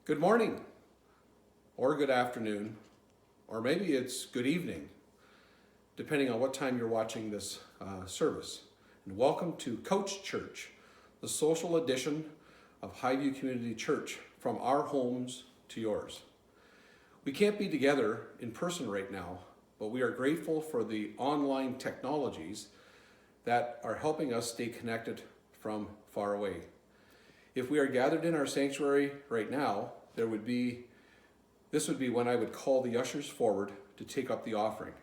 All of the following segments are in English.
Good morning, or good afternoon, or maybe it's good evening, depending on what time you're watching this service. And welcome to Couch Church, the social edition of Highview Community Church, from our homes to yours. We can't be together in person right now, but we are grateful for the online technologies that are helping us stay connected from far away. If we are gathered in our sanctuary right now, this would be when I would call the ushers forward to take up the offering.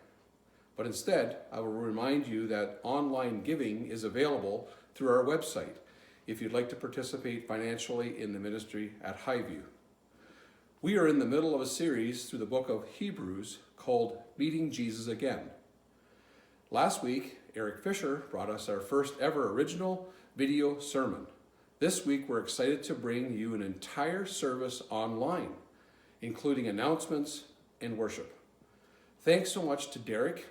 But instead, I will remind you that online giving is available through our website if you'd like to participate financially in the ministry at Highview. We are in the middle of a series through the book of Hebrews called Meeting Jesus Again. Last week, Eric Fisher brought us our first ever original video sermon. This week, we're excited to bring you an entire service online, including announcements and worship. Thanks so much to Derek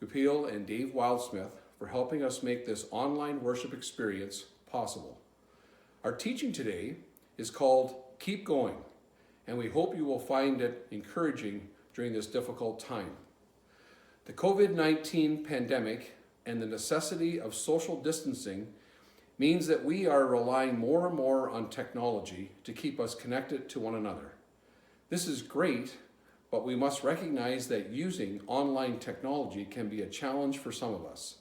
Goupil and Dave Wildsmith for helping us make this online worship experience possible. Our teaching today is called Keep Going, and we hope you will find it encouraging during this difficult time. The COVID-19 pandemic and the necessity of social distancing means that we are relying more and more on technology to keep us connected to one another. This is great, but we must recognize that using online technology can be a challenge for some of us.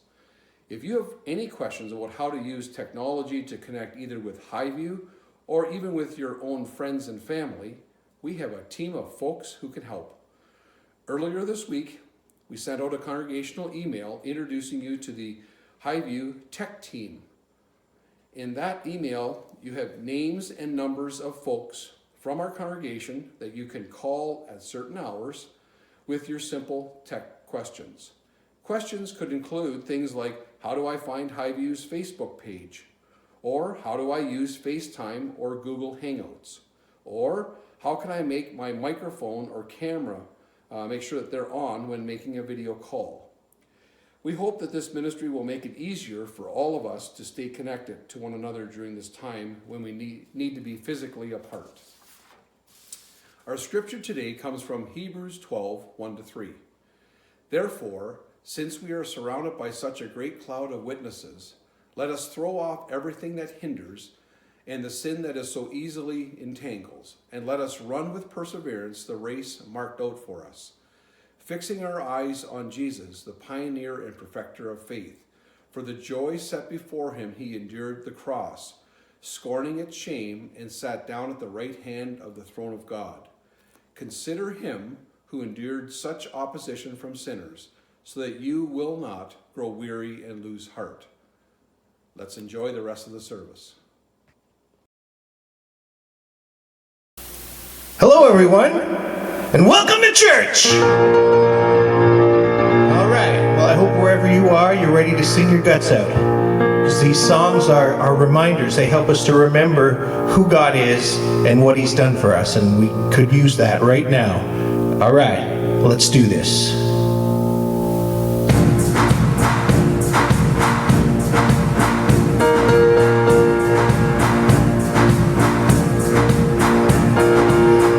If you have any questions about how to use technology to connect either with Highview or even with your own friends and family, we have a team of folks who can help. Earlier this week, we sent out a congregational email introducing you to the Highview Tech Team. In that email, you have names and numbers of folks from our congregation that you can call at certain hours with your simple tech questions. Questions could include things like, how do I find Highview's Facebook page? Or how do I use FaceTime or Google Hangouts? Or how can I make my microphone or camera make sure that they're on when making a video call? We hope that this ministry will make it easier for all of us to stay connected to one another during this time when we need to be physically apart. Our scripture today comes from Hebrews 12, 1-3. Therefore, since we are surrounded by such a great cloud of witnesses, let us throw off everything that hinders and the sin that is so easily entangles, and let us run with perseverance the race marked out for us, fixing our eyes on Jesus, the pioneer and perfecter of faith. For the joy set before him, he endured the cross, scorning its shame, and sat down at the right hand of the throne of God. Consider him who endured such opposition from sinners, so that you will not grow weary and lose heart. Let's enjoy the rest of the service. Hello, everyone, and welcome to church. All right, well, I hope wherever you are, you're ready to sing your guts out. Because these songs are reminders. They help us to remember who God is and what he's done for us, and we could use that right now. All right, let's do this.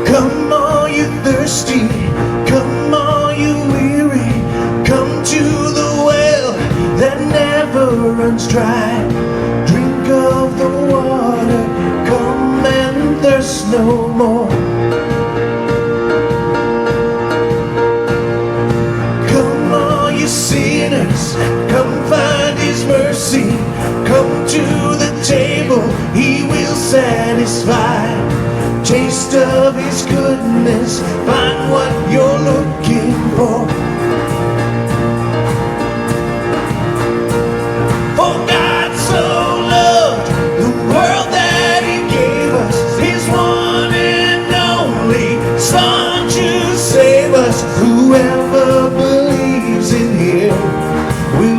Come all you thirsty, come all you weary, come to the well that never runs dry. Drink of the water, come and thirst no more. Come all you sinners, come find his mercy. Come to the table, he will satisfy. Taste of his goodness, find what you're looking for. For God so loved the world that he gave us his one and only Son to save us. Whoever believes in him will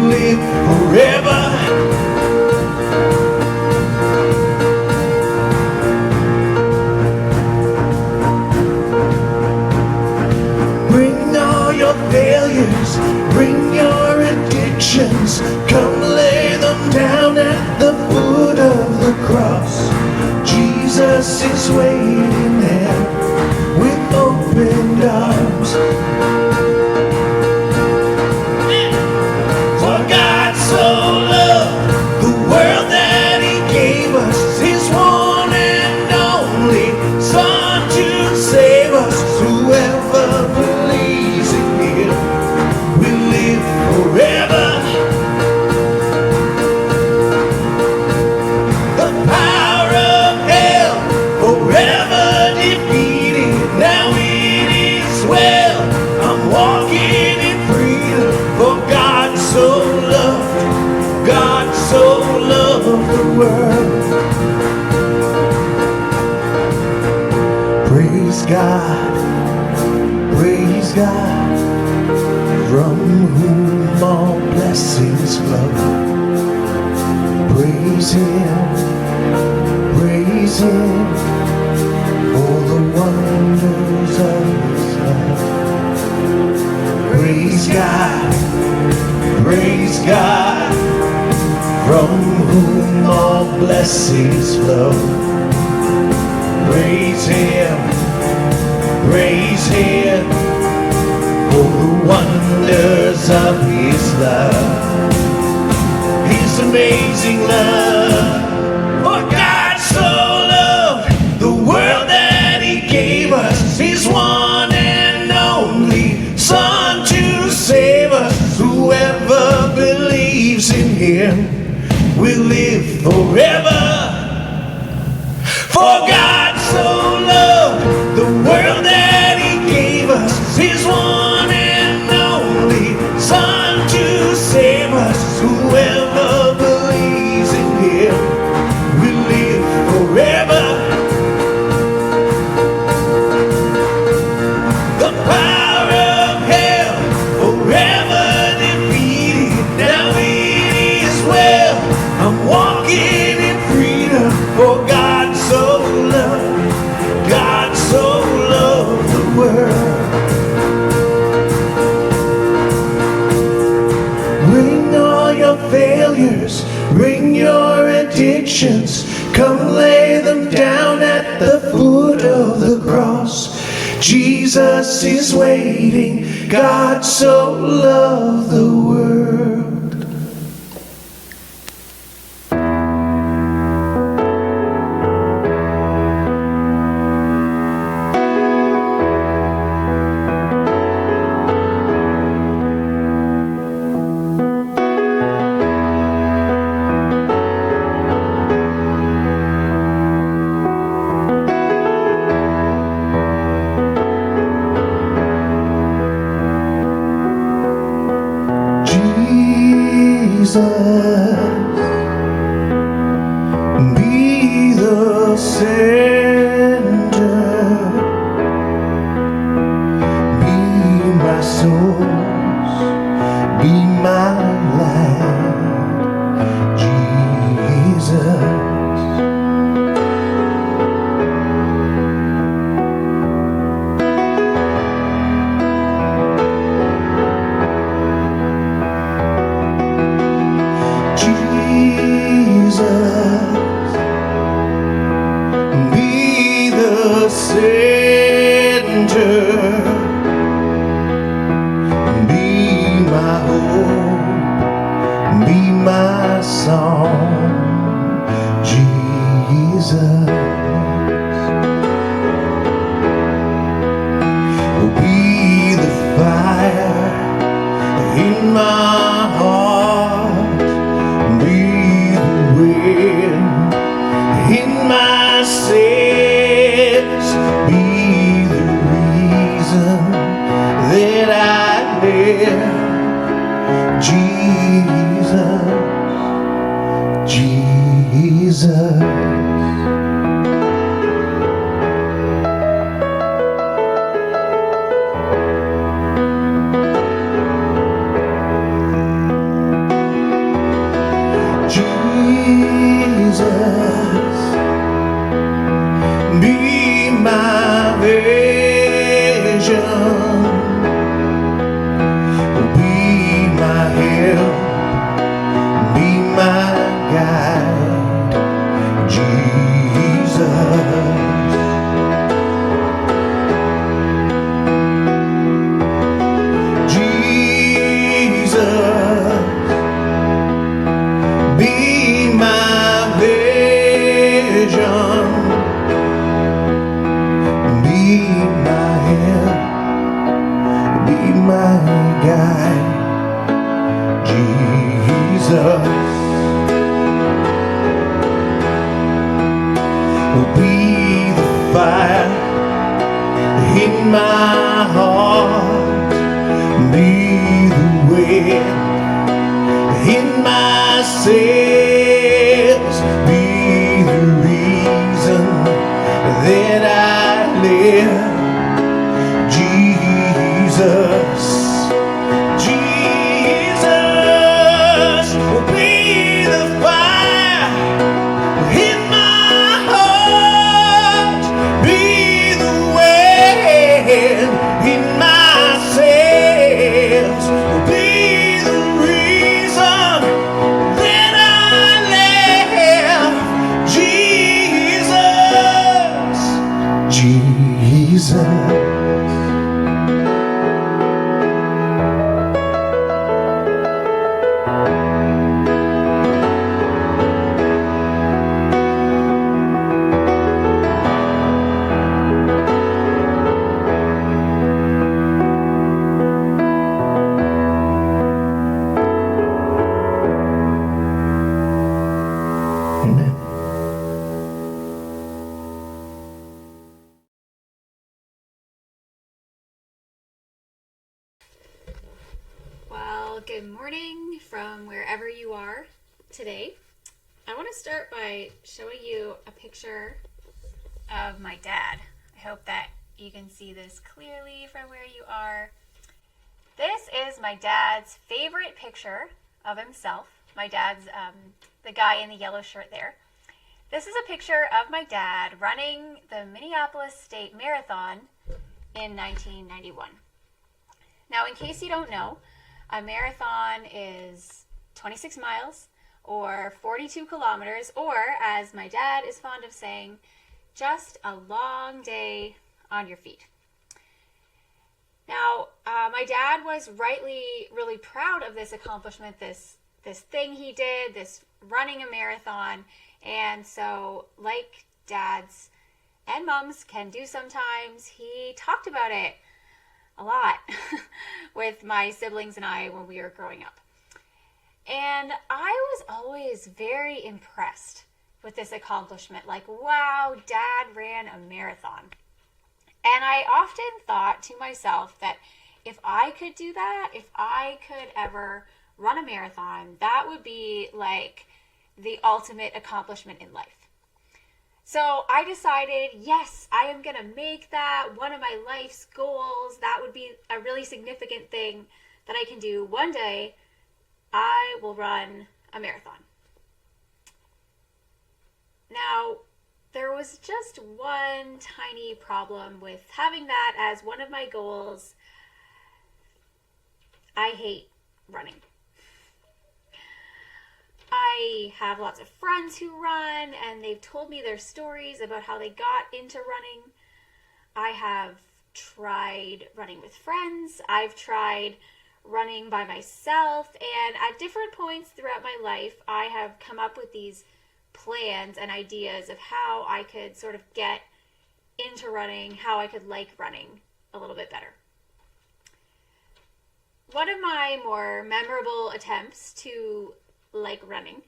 world. Praise God, from whom all blessings flow. Praise Him, for the wonders of His love. Praise God, from whom all blessings flow. Praise Him, for the wonders of His love. His amazing love. For God so loved the world that He gave us His one and only Son to save us. Whoever believes in Him will live forever. For God so loved the world that He gave us His one and only Son to save us. Whoever believes in Him will live forever. The power of hell forever defeated. Now it is well. I'm walking in freedom. For God so loved the world. Bring all your failures, bring your addictions, come lay them down at the foot of the cross. Jesus is waiting. God so loved the world. Be the center, be my source, be my light, Jesus. Be the center, be my hope, be my song, Jesus. Be the fire in my heart, be the wind in my sails, be the reason that I live, Jesus. Be my vision, be my help, be my guide, Jesus. Jesus, be my vision, be my help, be my guide, Jesus. Be the fire in my heart, be the wind in my sails, be Good morning from wherever you are today. I want to start by showing you a picture of my dad. I hope that you can see this clearly from where you are. This is my dad's favorite picture of himself. My dad's the guy in the yellow shirt there. This is a picture of my dad running the Minneapolis State Marathon in 1991. Now, in case you don't know, a marathon is 26 miles or 42 kilometers, or as my dad is fond of saying, just a long day on your feet. Now, my dad was rightly really proud of this accomplishment, this thing he did, this running a marathon. And so, like dads and moms can do sometimes, he talked about it a lot with my siblings and I when we were growing up. And I was always very impressed with this accomplishment. Like, wow, Dad ran a marathon. And I often thought to myself that if I could do that, if I could ever run a marathon, that would be like the ultimate accomplishment in life. So I decided, yes, I am going to make that one of my life's goals. That would be a really significant thing that I can do. One day, I will run a marathon. Now, there was just one tiny problem with having that as one of my goals. I hate running. I have lots of friends who run, and they've told me their stories about how they got into running. I have tried running with friends. I've tried running by myself, and at different points throughout my life, I have come up with these plans and ideas of how I could sort of get into running, how I could like running a little bit better. One of my more memorable attempts to like running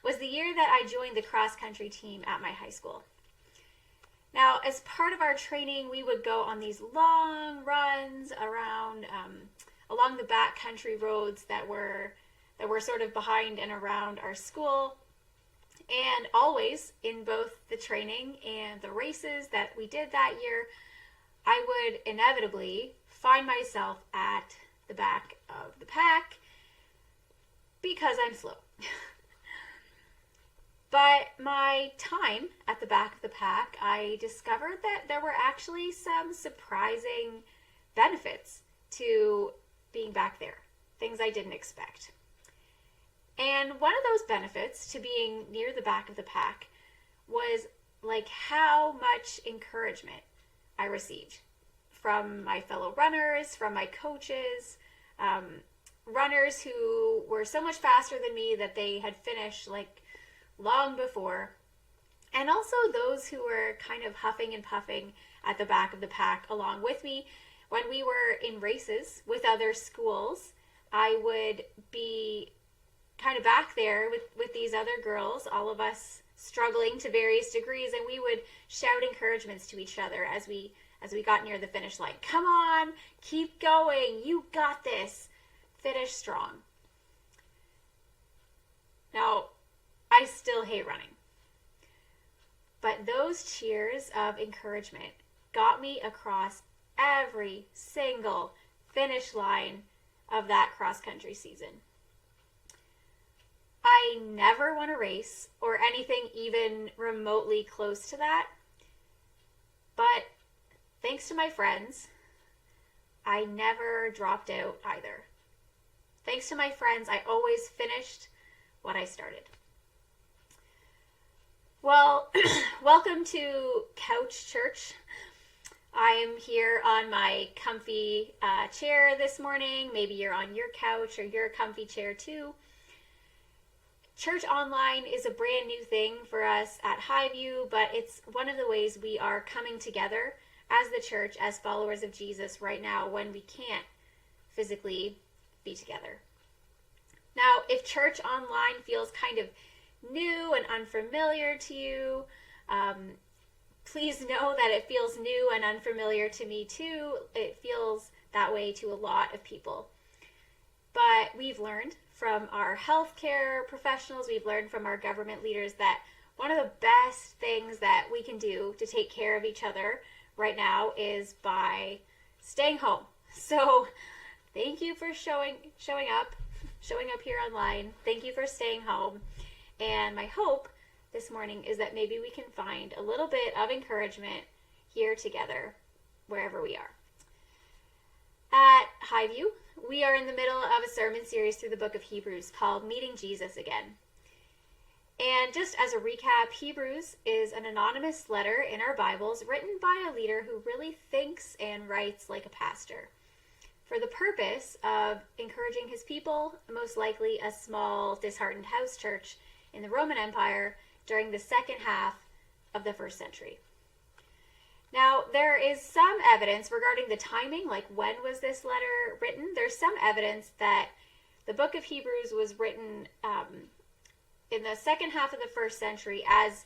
was the year that I joined the cross-country team at my high school. Now, as part of our training, we would go on these long runs around along the back country roads that were sort of behind and around our school. And always in both the training and the races that we did that year, I would inevitably find myself at the back of the pack because I'm slow. But my time at the back of the pack, I discovered that there were actually some surprising benefits to being back there, things I didn't expect. And one of those benefits to being near the back of the pack was like how much encouragement I received from my fellow runners, from my coaches, runners who were so much faster than me that they had finished like long before, and also those who were kind of huffing and puffing at the back of the pack along with me. When we were in races with other schools, I would be kind of back there with these other girls, all of us struggling to various degrees, and we would shout encouragements to each other as we got near the finish line. Come on, keep going, you got this, finish strong. Now, I still hate running, but those cheers of encouragement got me across every single finish line of that cross-country season. I never won a race or anything even remotely close to that, but thanks to my friends, I never dropped out either. Thanks to my friends, I always finished what I started. Well, welcome to Couch Church. I am here on my comfy chair this morning. Maybe you're on your couch or your comfy chair too. Church online is a brand new thing for us at Highview, but it's one of the ways we are coming together as the church, as followers of Jesus right now when we can't physically be together. Now, if church online feels kind of new and unfamiliar to you, please know that it feels new and unfamiliar to me too. It feels that way to a lot of people. But we've learned from our healthcare professionals, we've learned from our government leaders that one of the best things that we can do to take care of each other right now is by staying home. So thank you for showing up here online. Thank you for staying home. And my hope this morning is that maybe we can find a little bit of encouragement here together wherever we are. At Highview, we are in the middle of a sermon series through the book of Hebrews called Meeting Jesus Again. And just as a recap, Hebrews is an anonymous letter in our Bibles written by a leader who really thinks and writes like a pastor, for the purpose of encouraging his people, most likely a small, disheartened house church in the Roman Empire during the second half of the first century. Now, there is some evidence regarding the timing, like when was this letter written? There's some evidence that the book of Hebrews was written in the second half of the first century as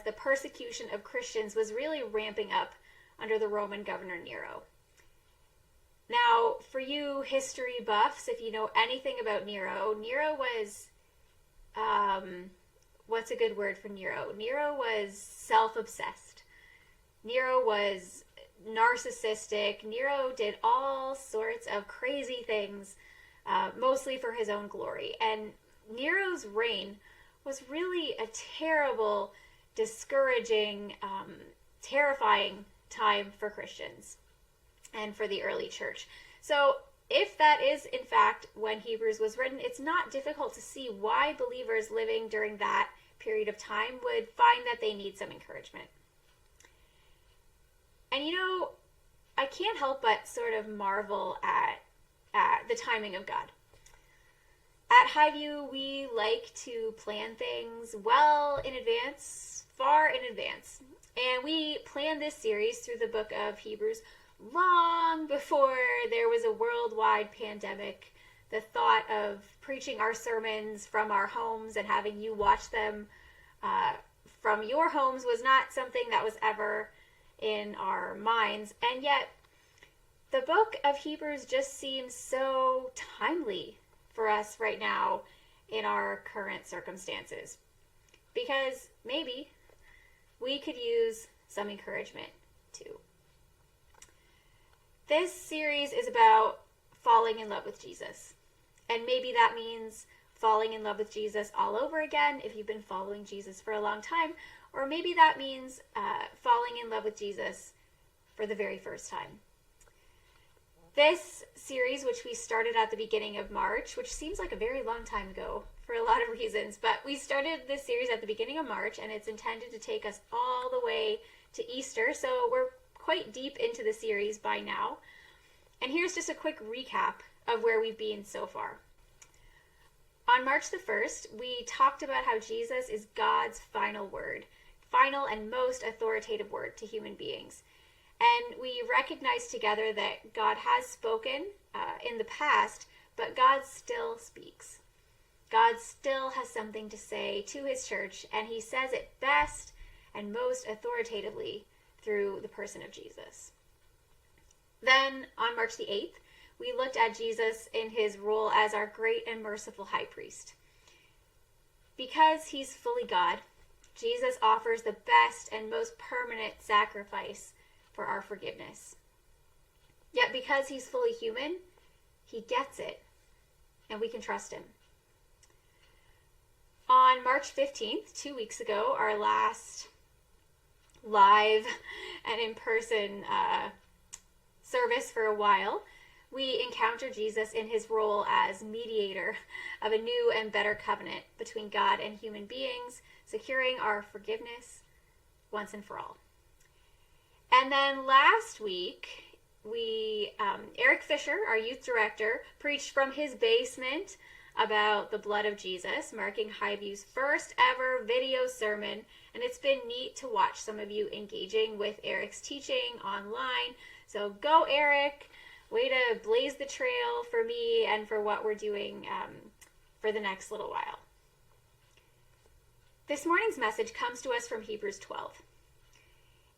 the persecution of Christians was really ramping up under the Roman governor Nero. Now, for you history buffs, if you know anything about Nero was, what's a good word for Nero? Nero was self-obsessed. Nero was narcissistic. Nero did all sorts of crazy things, mostly for his own glory. And Nero's reign was really a terrible, discouraging, terrifying time for Christians and for the early church. So if that is, in fact, when Hebrews was written, it's not difficult to see why believers living during that period of time would find that they need some encouragement. And I can't help but sort of marvel at the timing of God. At Highview, we like to plan things well in advance, far in advance. And we planned this series through the book of Hebrews long before there was a worldwide pandemic. The thought of preaching our sermons from our homes and having you watch them from your homes was not something that was ever in our minds. And yet, the book of Hebrews just seems so timely for us right now in our current circumstances, because maybe we could use some encouragement too. This series is about falling in love with Jesus, and maybe that means falling in love with Jesus all over again if you've been following Jesus for a long time, or maybe that means falling in love with Jesus for the very first time. This series, which we started at the beginning of March, which seems like a very long time ago for a lot of reasons, but we started this series at the beginning of March, and it's intended to take us all the way to Easter, so we're quite deep into the series by now. And here's just a quick recap of where we've been so far. On March the 1st, we talked about how Jesus is God's final word, final and most authoritative word to human beings. And we recognize together that God has spoken in the past, but God still speaks. God still has something to say to his church, and he says it best and most authoritatively through the person of Jesus. Then on March the 8th, we looked at Jesus in his role as our great and merciful high priest. Because he's fully God, Jesus offers the best and most permanent sacrifice for our forgiveness. Yet because he's fully human, he gets it, and we can trust him. On March 15th, 2 weeks ago, our last live and in-person service for a while, we encounter Jesus in his role as mediator of a new and better covenant between God and human beings, securing our forgiveness once and for all. And then last week, Eric Fisher, our youth director, preached from his basement about the blood of Jesus, marking Highview's first ever video sermon. And it's been neat to watch some of you engaging with Eric's teaching online. So go, Eric. Way to blaze the trail for me and for what we're doing for the next little while. This morning's message comes to us from Hebrews 12.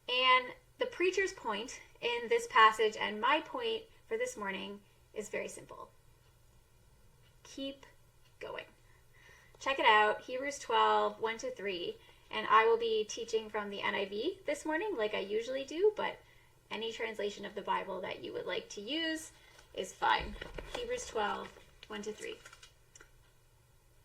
And the preacher's point in this passage and my point for this morning is very simple. keep going. Check it out, Hebrews 12, 1-3. And I will be teaching from the NIV this morning, like I usually do, but any translation of the Bible that you would like to use is fine. Hebrews 12, 1-3.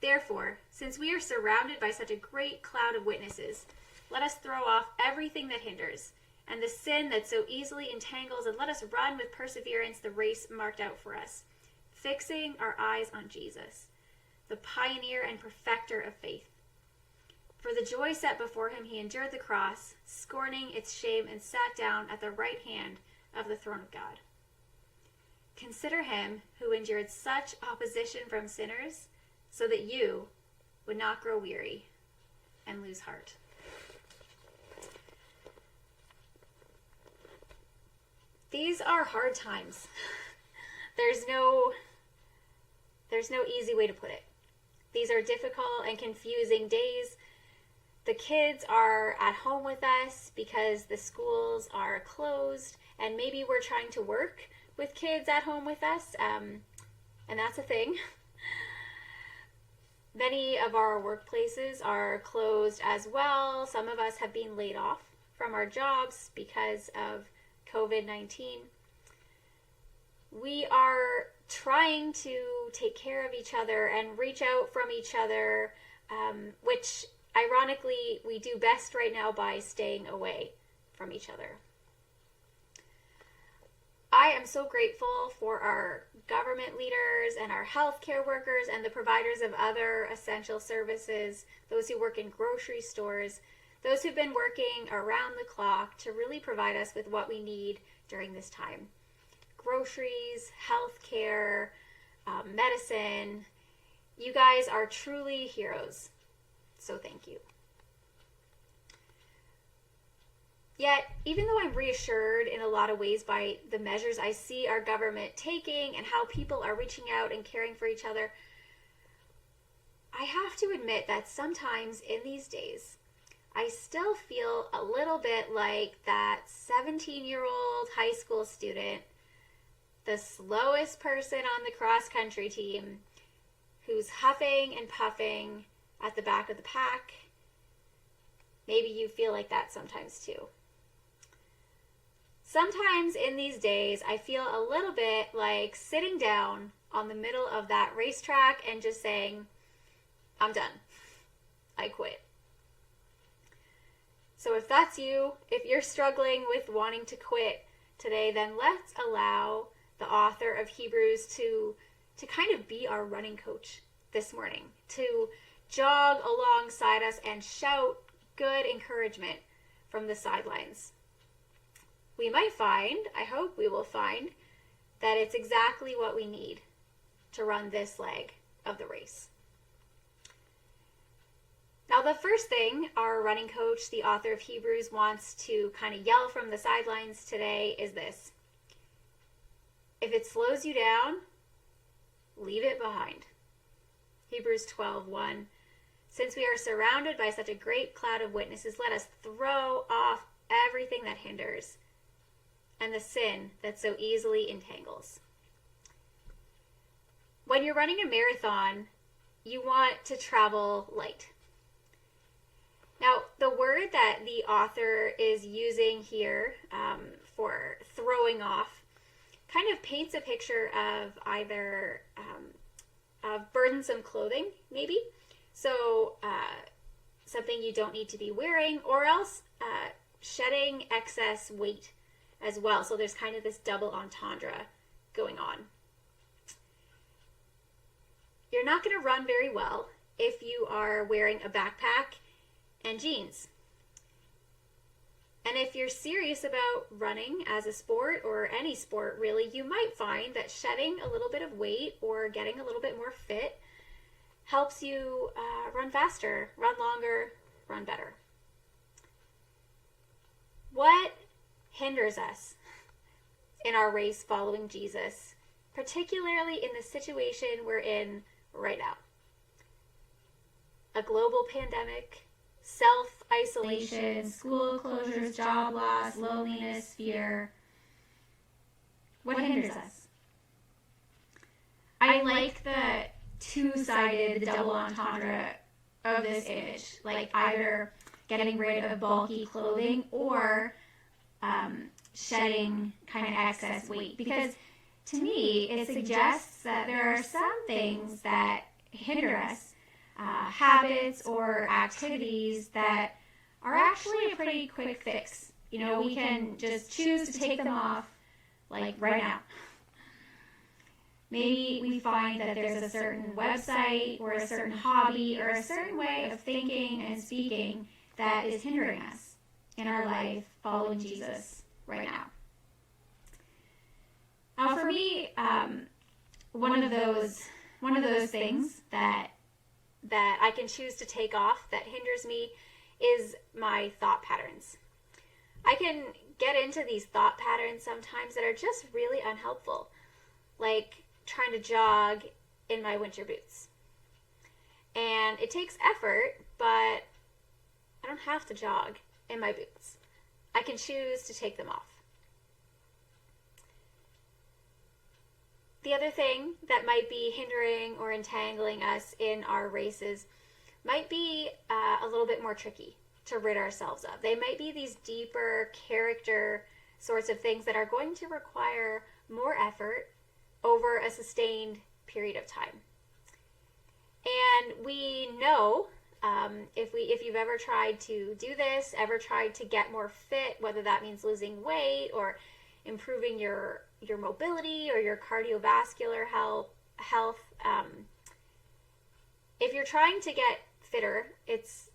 Therefore, since we are surrounded by such a great cloud of witnesses, let us throw off everything that hinders and the sin that so easily entangles, and let us run with perseverance the race marked out for us, fixing our eyes on Jesus, the pioneer and perfecter of faith. For the joy set before him, he endured the cross, scorning its shame, and sat down at the right hand of the throne of God. Consider him who endured such opposition from sinners, so that you would not grow weary and lose heart. These are hard times. There's no easy way to put it. These are difficult and confusing days. The kids are at home with us because the schools are closed, and maybe we're trying to work with kids at home with us, and that's a thing. Many of our workplaces are closed as well. Some of us have been laid off from our jobs because of COVID-19. We are trying to take care of each other and reach out from each other, which ironically we do best right now by staying away from each other. I am so grateful for our government leaders and our healthcare workers and the providers of other essential services, those who work in grocery stores, those who've been working around the clock to really provide us with what we need during this time. Groceries, healthcare, medicine. You guys are truly heroes. So thank you. Yet, even though I'm reassured in a lot of ways by the measures I see our government taking and how people are reaching out and caring for each other, I have to admit that sometimes in these days, I still feel a little bit like that 17-year-old high school student, the slowest person on the cross-country team, who's huffing and puffing at the back of the pack. Maybe you feel like that sometimes too. Sometimes in these days, I feel a little bit like sitting down on the middle of that racetrack and just saying, I'm done. I quit. So if that's you, if you're struggling with wanting to quit today, then let's allow the author of Hebrews to kind of be our running coach this morning, to jog alongside us and shout good encouragement from the sidelines. We might find, I hope we will find, that it's exactly what we need to run this leg of the race. Now, the first thing our running coach, the author of Hebrews, wants to kind of yell from the sidelines today is this: if it slows you down, leave it behind. Hebrews 12:1. Since we are surrounded by such a great cloud of witnesses, let us throw off everything that hinders and the sin that so easily entangles. When you're running a marathon, you want to travel light. Now, the word that the author is using here for throwing off kind of paints a picture of either of burdensome clothing, maybe. So something you don't need to be wearing, or else shedding excess weight as well. So there's kind of this double entendre going on. You're not going to run very well if you are wearing a backpack and jeans. And if you're serious about running as a sport, or any sport really, you might find that shedding a little bit of weight or getting a little bit more fit helps you run faster, run longer, run better. What hinders us in our race following Jesus, particularly in the situation we're in right now? A global pandemic, self-isolation, school closures, job loss, loneliness, fear. What hinders us? I like the two-sided, the double entendre of this image, like either getting rid of bulky clothing or shedding kind of excess weight. Because to me, it suggests that there are some things that hinder us, habits or activities that are actually a pretty quick fix. You know, we can just choose to take them off, like right now. Maybe we find that there's a certain website or a certain hobby or a certain way of thinking and speaking that is hindering us in our life following Jesus right now. Now, for me, one of those things that I can choose to take off that hinders me is my thought patterns. I can get into these thought patterns sometimes that are just really unhelpful, like trying to jog in my winter boots. And it takes effort, but I don't have to jog in my boots. I can choose to take them off. The other thing that might be hindering or entangling us in our races might be a little bit more tricky to rid ourselves of. They might be these deeper character sorts of things that are going to require more effort over a sustained period of time. And we know, if you've ever tried to do this, ever tried to get more fit, whether that means losing weight or improving your mobility or your cardiovascular health, if you're trying to get fitter, it's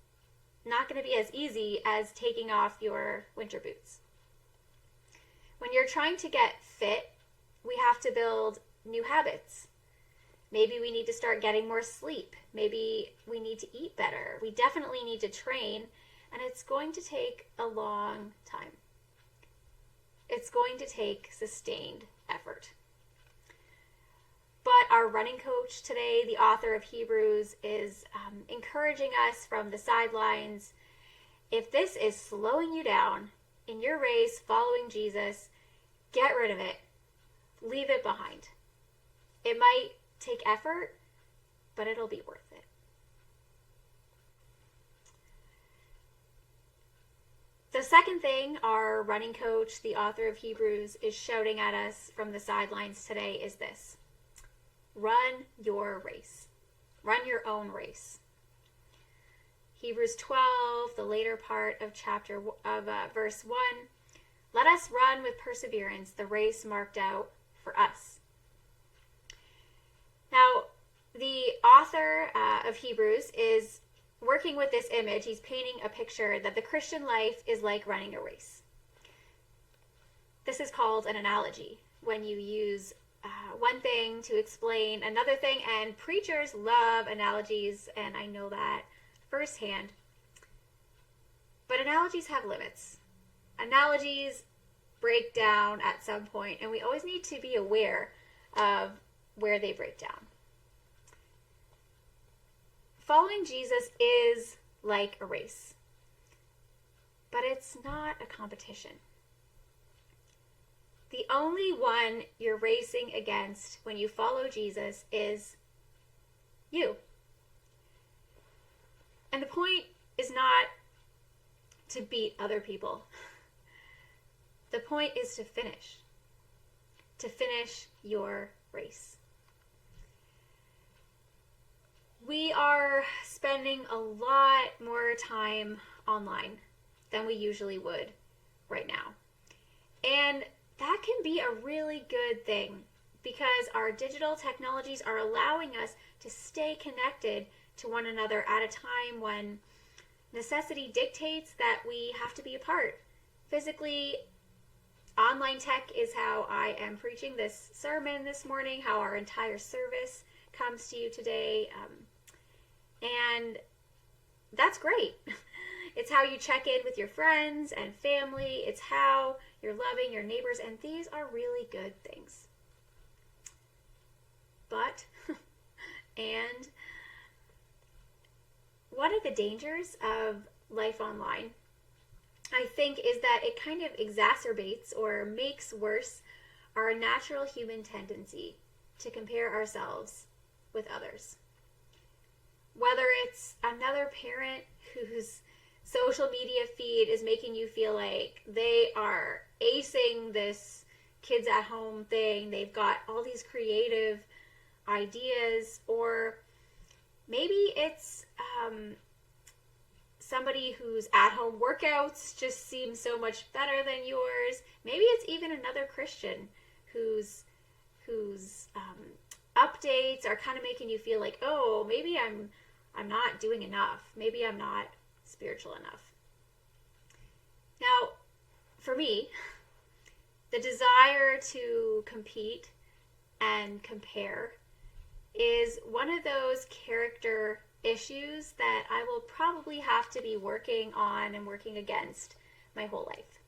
not going to be as easy as taking off your winter boots. When you're trying to get fit, we have to build new habits. Maybe we need to start getting more sleep. Maybe we need to eat better. We definitely need to train, and it's going to take a long time. It's going to take sustained effort. But our running coach today, the author of Hebrews, is encouraging us from the sidelines. If this is slowing you down in your race following Jesus, get rid of it. Leave it behind. It might take effort, but it'll be worth it. The second thing our running coach, the author of Hebrews, is shouting at us from the sidelines today is this: run your race. Run your own race. Hebrews 12, the later part of verse 1, let us run with perseverance the race marked out for us. Now, the author of Hebrews is working with this image. He's painting a picture that the Christian life is like running a race. This is called an analogy, when you use one thing to explain another thing, and preachers love analogies, and I know that firsthand. But analogies have limits. Analogies break down at some point, and we always need to be aware of where they break down. Following Jesus is like a race, but it's not a competition. The only one you're racing against when you follow Jesus is you. And the point is not to beat other people. The point is to finish your race. We are spending a lot more time online than we usually would right now. And that can be a really good thing, because our digital technologies are allowing us to stay connected to one another at a time when necessity dictates that we have to be apart. Physically, online tech is how I am preaching this sermon this morning, how our entire service comes to you today. And that's great. It's how you check in with your friends and family. It's how you're loving your neighbors, and these are really good things. But, and one of the dangers of life online, I think, is that it kind of exacerbates or makes worse our natural human tendency to compare ourselves with others. whether it's another parent whose social media feed is making you feel like they are acing this kids at home thing, they've got all these creative ideas, or maybe it's somebody whose at-home workouts just seem so much better than yours. Maybe it's even another Christian whose updates are kind of making you feel like, oh, maybe I'm not doing enough. Maybe I'm not spiritual enough. Now, for me, the desire to compete and compare is one of those character issues that I will probably have to be working on and working against my whole life.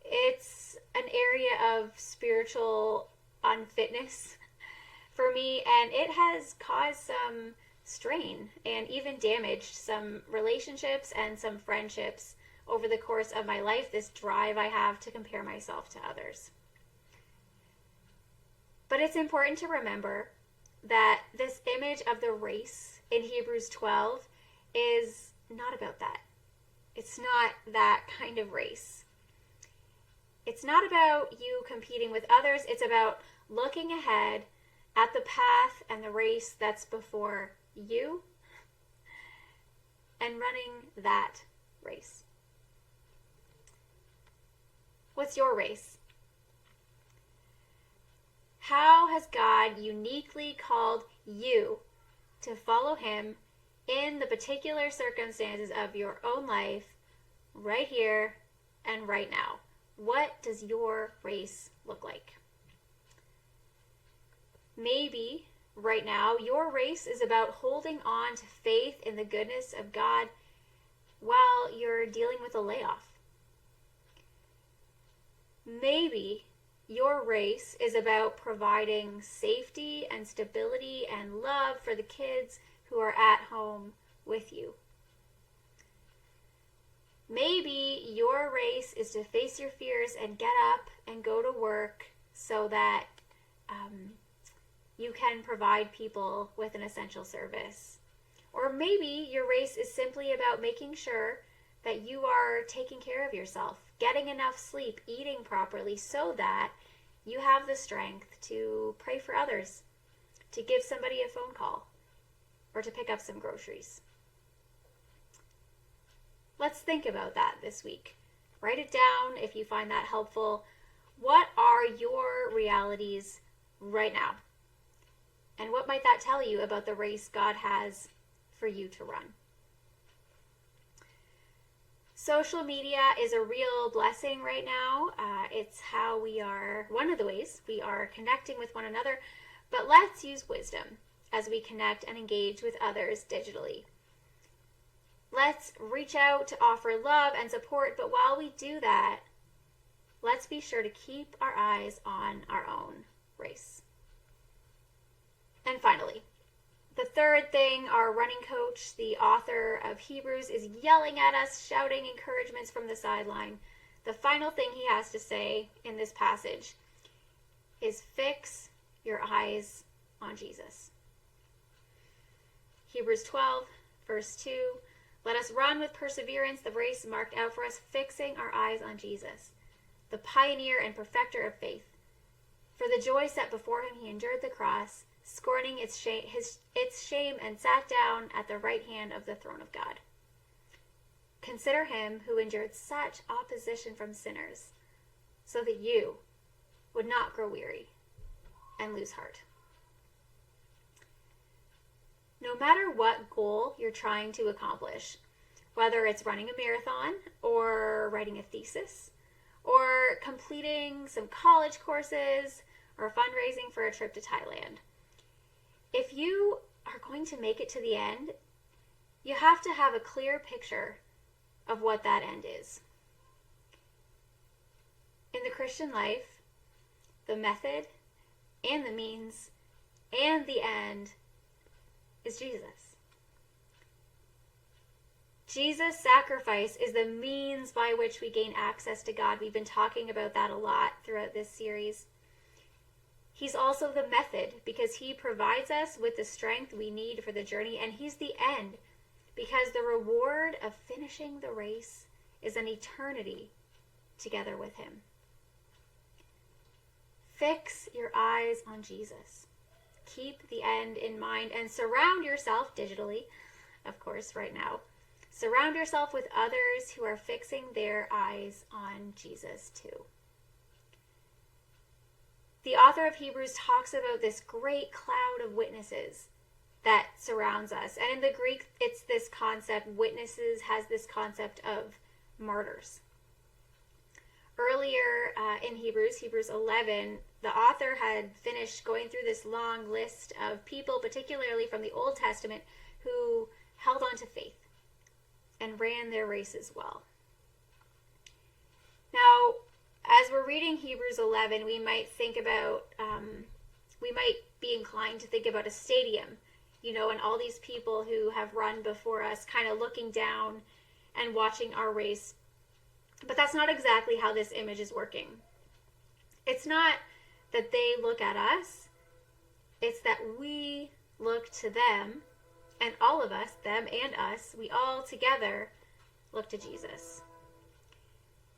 It's an area of spiritual unfitness for me, and it has caused some strain and even damaged some relationships and some friendships over the course of my life, this drive I have to compare myself to others. But it's important to remember that this image of the race in Hebrews 12 is not about that. It's not that kind of race. It's not about you competing with others. It's about looking ahead at the path and the race that's before you and running that race. What's your race? How has God uniquely called you to follow him in the particular circumstances of your own life right here and right now? What does your race look like? Maybe right now your race is about holding on to faith in the goodness of God while you're dealing with a layoff. Maybe your race is about providing safety and stability and love for the kids who are at home with you. Maybe your race is to face your fears and get up and go to work so that you can provide people with an essential service. Or maybe your race is simply about making sure that you are taking care of yourself, getting enough sleep, eating properly so that you have the strength to pray for others, to give somebody a phone call, or to pick up some groceries. Let's think about that this week. Write it down if you find that helpful. What are your realities right now? And what might that tell you about the race God has for you to run? Social media is a real blessing right now. It's how we are, one of the ways we are connecting with one another. But let's use wisdom as we connect and engage with others digitally. Let's reach out to offer love and support, but while we do that, let's be sure to keep our eyes on our own race. And finally, the third thing our running coach, the author of Hebrews, is yelling at us, shouting encouragements from the sideline. The final thing he has to say in this passage is fix your eyes on Jesus. Hebrews 12, verse 2. Let us run with perseverance the race marked out for us, fixing our eyes on Jesus, the pioneer and perfecter of faith. For the joy set before him, he endured the cross, scorning its shame, and sat down at the right hand of the throne of God. Consider him who endured such opposition from sinners, so that you would not grow weary and lose heart. No matter what goal you're trying to accomplish, whether it's running a marathon or writing a thesis or completing some college courses or fundraising for a trip to Thailand, if you are going to make it to the end, you have to have a clear picture of what that end is. In the Christian life, the method and the means and the end is Jesus. Jesus' sacrifice is the means by which we gain access to God. We've been talking about that a lot throughout this series. He's also the method because he provides us with the strength we need for the journey, and he's the end because the reward of finishing the race is an eternity together with him. Fix your eyes on Jesus. Keep the end in mind and surround yourself digitally, of course, right now. Surround yourself with others who are fixing their eyes on Jesus too. The author of Hebrews talks about this great cloud of witnesses that surrounds us. And in the Greek, it's this concept, witnesses has this concept of martyrs. Earlier in Hebrews 11, the author had finished going through this long list of people, particularly from the Old Testament, who held on to faith and ran their races well. Now, as we're reading Hebrews 11, we might be inclined to think about a stadium, and all these people who have run before us kind of looking down and watching our race. But that's not exactly how this image is working. It's not that they look at us. It's that we look to them, and all of us, them and us, we all together look to Jesus.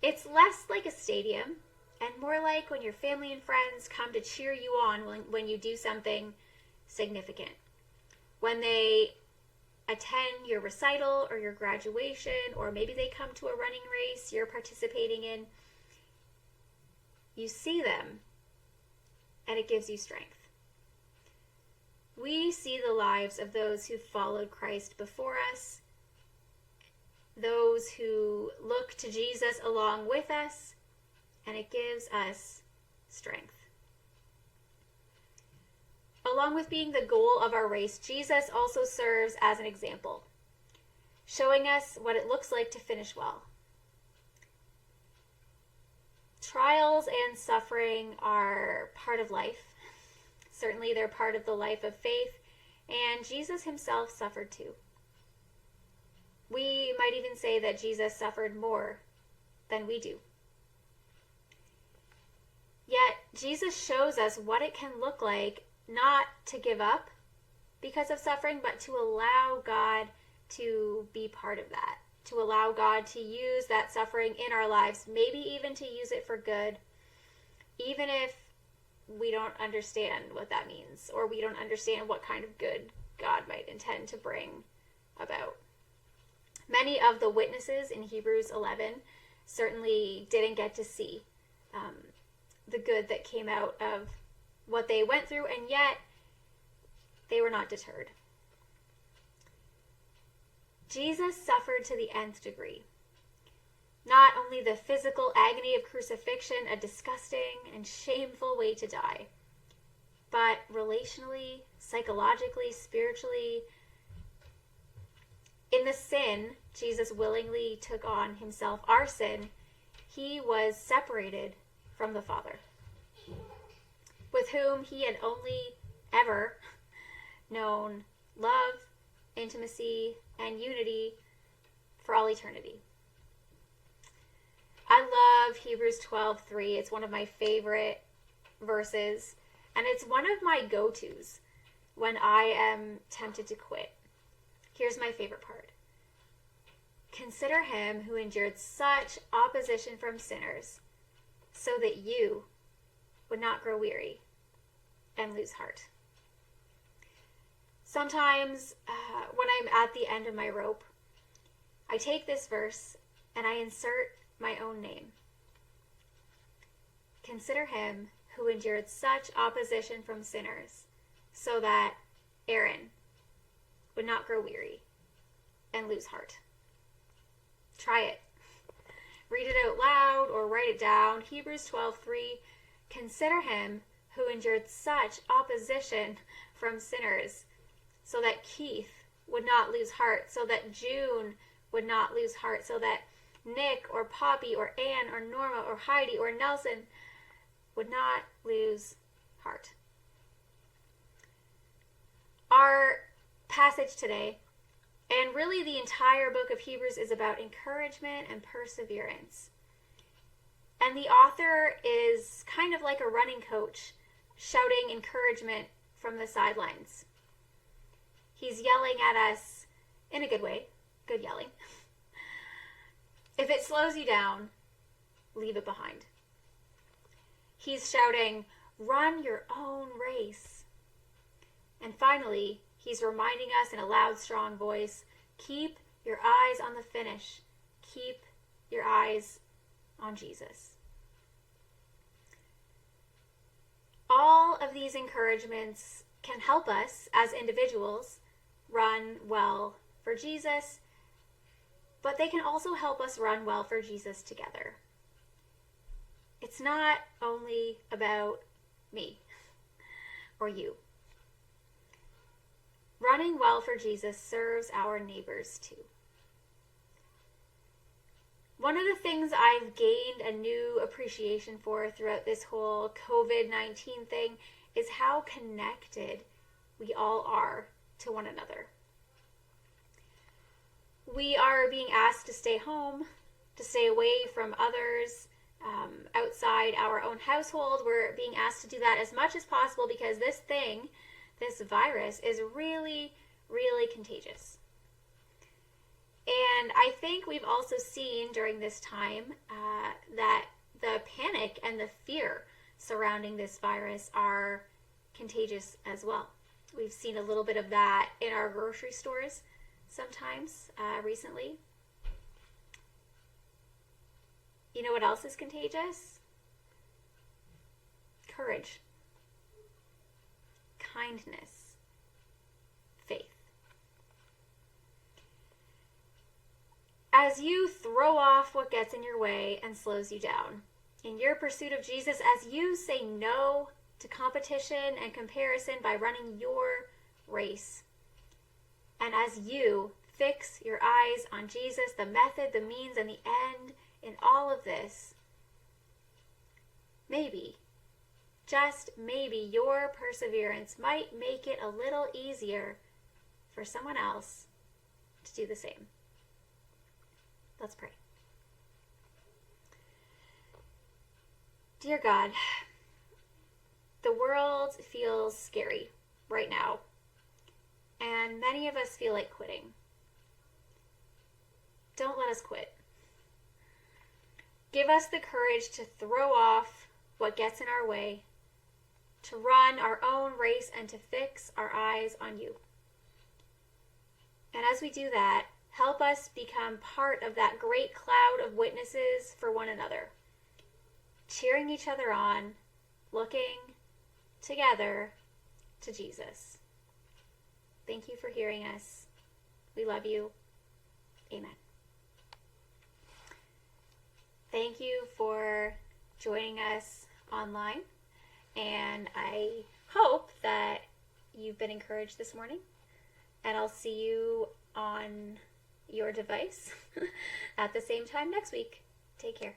It's less like a stadium and more like when your family and friends come to cheer you on when you do something significant. When they attend your recital or your graduation, or maybe they come to a running race you're participating in, you see them and it gives you strength. We see the lives of those who followed Christ before us, those who look to Jesus along with us, and it gives us strength. Along with being the goal of our race, Jesus also serves as an example, showing us what it looks like to finish well. Trials and suffering are part of life. Certainly they're part of the life of faith, and Jesus himself suffered too. We might even say that Jesus suffered more than we do. Yet Jesus shows us what it can look like not to give up because of suffering, but to allow God to be part of that, to allow God to use that suffering in our lives, maybe even to use it for good, even if we don't understand what that means, or we don't understand what kind of good God might intend to bring about. Many of the witnesses in Hebrews 11 certainly didn't get to see the good that came out of what they went through, and yet they were not deterred. Jesus suffered to the nth degree. Not only the physical agony of crucifixion, a disgusting and shameful way to die, but relationally, psychologically, spiritually. In the sin Jesus willingly took on himself, our sin, he was separated from the Father, with whom he had only ever known love, intimacy, and unity for all eternity. I love Hebrews 12:3. It's one of my favorite verses, and it's one of my go-tos when I am tempted to quit. Here's my favorite part. Consider him who endured such opposition from sinners, so that you would not grow weary and lose heart. Sometimes when I'm at the end of my rope, I take this verse and I insert my own name. Consider him who endured such opposition from sinners, so that Erin would not grow weary and lose heart. Try it. Read it out loud or write it down. Hebrews 12:3. Consider him who endured such opposition from sinners, so that Keith would not lose heart, so that June would not lose heart, so that Nick or Poppy or Anne or Norma or Heidi or Nelson would not lose heart. Our passage today, and really the entire book of Hebrews, is about encouragement and perseverance. And the author is kind of like a running coach shouting encouragement from the sidelines. He's yelling at us in a good way, good yelling. If it slows you down, leave it behind. He's shouting, run your own race. And finally, he's reminding us in a loud, strong voice, keep your eyes on the finish. Keep your eyes on Jesus. All of these encouragements can help us as individuals run well for Jesus, but they can also help us run well for Jesus together. It's not only about me or you. Running well for Jesus serves our neighbors too. One of the things I've gained a new appreciation for throughout this whole COVID-19 thing is how connected we all are to one another. We are being asked to stay home, to stay away from others outside our own household. We're being asked to do that as much as possible because this virus, is really, really contagious. And I think we've also seen during this time that the panic and the fear surrounding this virus are contagious as well. We've seen a little bit of that in our grocery stores sometimes recently. You know what else is contagious? Courage, kindness, faith. As you throw off what gets in your way and slows you down, in your pursuit of Jesus, as you say no to competition and comparison by running your race, and as you fix your eyes on Jesus, the method, the means, and the end in all of this, maybe, just maybe, your perseverance might make it a little easier for someone else to do the same. Let's pray. Dear God, the world feels scary right now, and many of us feel like quitting. Don't let us quit. Give us the courage to throw off what gets in our way, to run our own race, and to fix our eyes on you. And as we do that, help us become part of that great cloud of witnesses for one another, cheering each other on, looking together to Jesus. Thank you for hearing us. We love you. Amen. Thank you for joining us online, and I hope that you've been encouraged this morning, and I'll see you on your device at the same time next week. Take care.